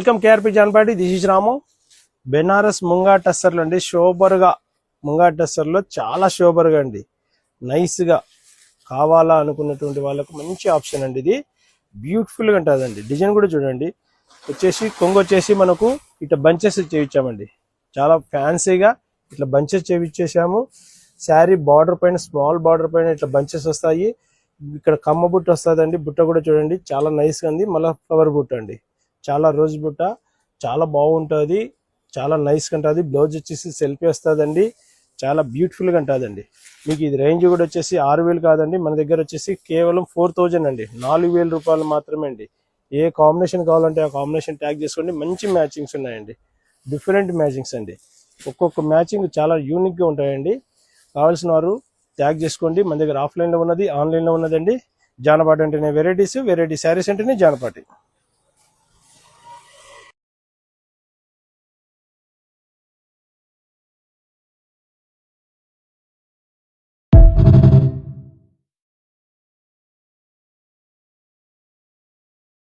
Welcome KRP Janpati. This is Ramu. Banaras ముంగా టస్సర్లు అండి. షోబర్గా ముంగా టస్సర్లో చాలా షోబర్గా అండి, నైస్గా కావాలా అనుకున్నటువంటి వాళ్ళకు మంచి ఆప్షన్ అండి. ఇది బ్యూటిఫుల్గా ఉంటుందండి. డిజైన్ కూడా చూడండి. వచ్చేసి కొంగు వచ్చేసి మనకు ఇట్లా బంచెస్ చేయించామండి. చాలా ఫ్యాన్సీగా ఇట్లా బంచెస్ చేయించేసాము. శారీ బార్డర్ పైన స్మాల్ బార్డర్ పైన ఇట్లా బంచెస్ వస్తాయి. ఇక్కడ కమ్మ బుట్ట వస్తుందండి. బుట్ట కూడా చూడండి చాలా నైస్గా ఉంది. మళ్ళీ ఫ్లవర్ బుట్ట అండి, చాలా రోజ్ బుట్ట, చాలా బాగుంటుంది, చాలా నైస్గా ఉంటుంది. బ్లౌజ్ వచ్చేసి సెల్ఫీ వస్తుందండి, చాలా బ్యూటిఫుల్గా ఉంటుందండి. మీకు ఇది రేంజ్ కూడా వచ్చేసి 6,000 కాదండి, మన దగ్గర వచ్చేసి కేవలం 4,000 అండి. 4,000 రూపాయలు మాత్రమే అండి. ఏ కాంబినేషన్ కావాలంటే ఆ కాంబినేషన్ ట్యాగ్ చేసుకోండి. మంచి మ్యాచింగ్స్ ఉన్నాయండి, డిఫరెంట్ మ్యాచింగ్స్ అండి. ఒక్కొక్క మ్యాచింగ్ చాలా యూనిక్గా ఉంటాయండి. కావాల్సిన వారు ట్యాగ్ చేసుకోండి. మన దగ్గర ఆఫ్లైన్లో ఉన్నది, ఆన్లైన్లో ఉన్నదండి. జానపాటి అంటేనే వెరైటీస్, వెరైటీ శారీస్ అంటేనే జానపాటి.